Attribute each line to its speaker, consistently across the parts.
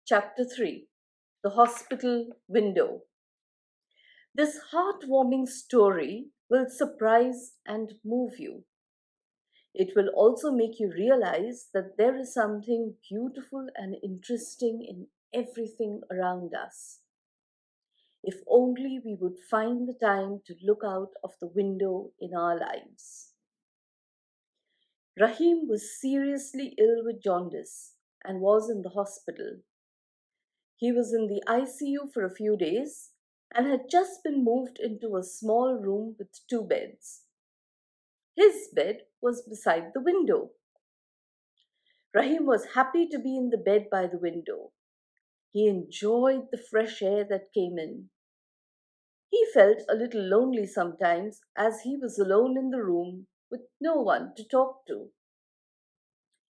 Speaker 1: Chapter 3. The Hospital Window. This heartwarming story will surprise and move you. It will also make you realize that there is something beautiful and interesting in everything around us. If only we would find the time to look out of the window in our lives. Rahim was seriously ill with jaundice and was in the hospital. He was in the ICU for a few days and had just been moved into a small room with two beds. His bed was beside the window. Rahim was happy to be in the bed by the window. He enjoyed the fresh air that came in. He felt a little lonely sometimes as he was alone in the room with no one to talk to.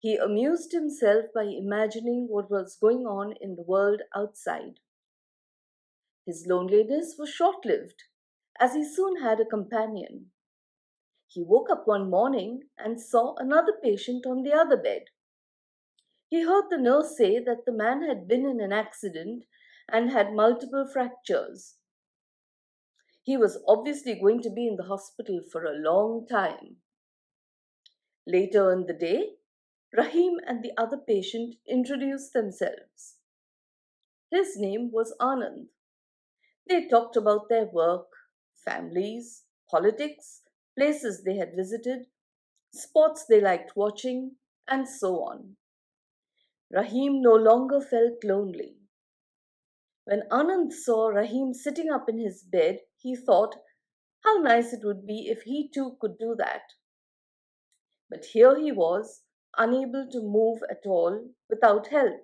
Speaker 1: He amused himself by imagining what was going on in the world outside. His loneliness was short lived, as he soon had a companion. He woke up one morning and saw another patient on the other bed. He heard the nurse say that the man had been in an accident and had multiple fractures. He was obviously going to be in the hospital for a long time. Later in the day, Rahim and the other patient introduced themselves. His name was Anand. They talked about their work, families, politics, places they had visited, sports they liked watching, and so on. Rahim no longer felt lonely. When Anand saw Rahim sitting up in his bed, he thought how nice it would be if he too could do that. But here he was, unable to move at all, without help.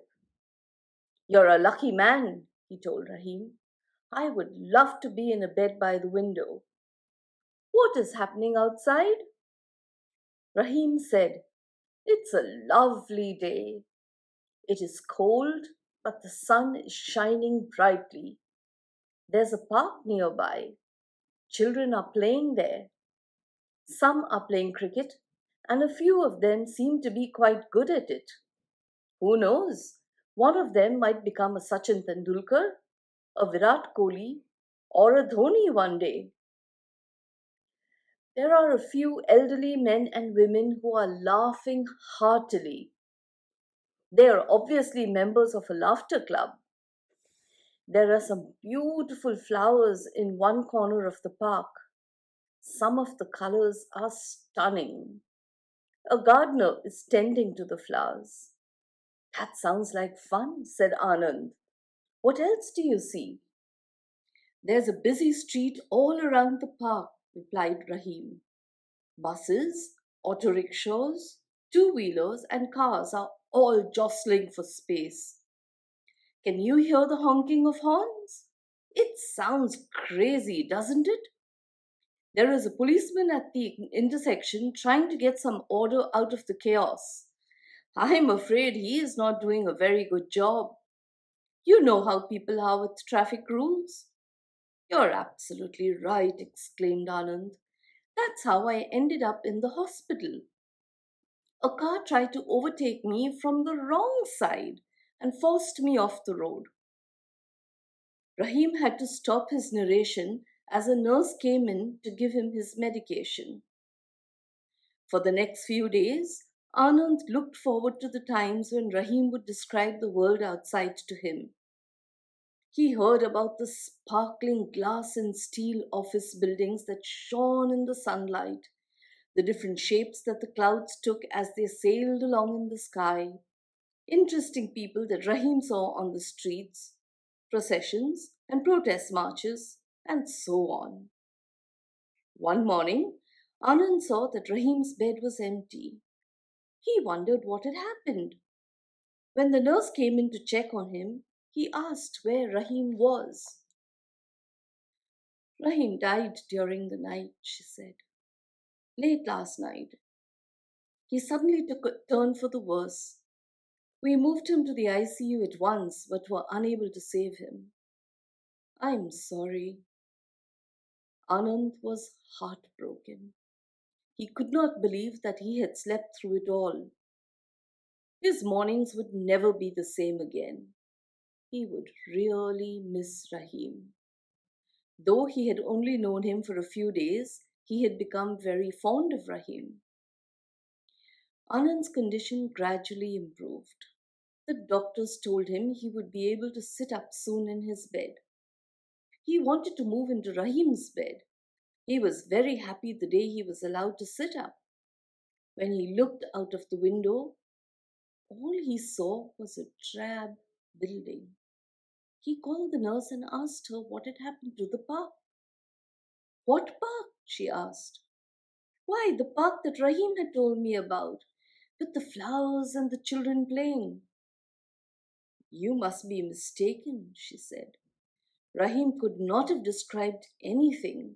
Speaker 1: You're a lucky man, he told Rahim. I would love to be in a bed by the window. What is happening outside? Rahim said, It's a lovely day. It is cold, but the sun is shining brightly. There's a park nearby. Children are playing there. Some are playing cricket, and a few of them seem to be quite good at it. Who knows? One of them might become a Sachin Tendulkar, a Virat Kohli, or a Dhoni one day. There are a few elderly men and women who are laughing heartily. They are obviously members of a laughter club. There are some beautiful flowers in one corner of the park. Some of the colors are stunning. A gardener is tending to the flowers. That sounds like fun, said Anand. What else do you see? There's a busy street all around the park, replied Rahim. Buses, auto rickshaws, two-wheelers, and cars are all jostling for space. Can you hear the honking of horns? It sounds crazy, doesn't it? There is a policeman at the intersection trying to get some order out of the chaos. I'm afraid he is not doing a very good job. You know how people are with traffic rules. You're absolutely right, exclaimed Anand. That's how I ended up in the hospital. A car tried to overtake me from the wrong side and forced me off the road. Rahim had to stop his narration as a nurse came in to give him his medication. For the next few days, Anand looked forward to the times when Rahim would describe the world outside to him. He heard about the sparkling glass and steel office buildings that shone in the sunlight, the different shapes that the clouds took as they sailed along in the sky, interesting people that Rahim saw on the streets, processions and protest marches, and so on. One morning, Anand saw that Rahim's bed was empty. He wondered what had happened. When the nurse came in to check on him, he asked where Rahim was. Rahim died during the night, she said. Late last night. He suddenly took a turn for the worse. We moved him to the ICU at once, but were unable to save him. I'm sorry. Anand was heartbroken. He could not believe that he had slept through it all. His mornings would never be the same again. He would really miss Rahim. Though he had only known him for a few days, he had become very fond of Rahim. Anand's condition gradually improved. The doctors told him he would be able to sit up soon in his bed. He wanted to move into Rahim's bed. He was very happy the day he was allowed to sit up. When he looked out of the window, all he saw was a drab building. He called the nurse and asked her what had happened to the park. What park? She asked. Why, the park that Rahim had told me about, with the flowers and the children playing. You must be mistaken, she said. Rahim could not have described anything.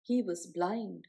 Speaker 1: He was blind.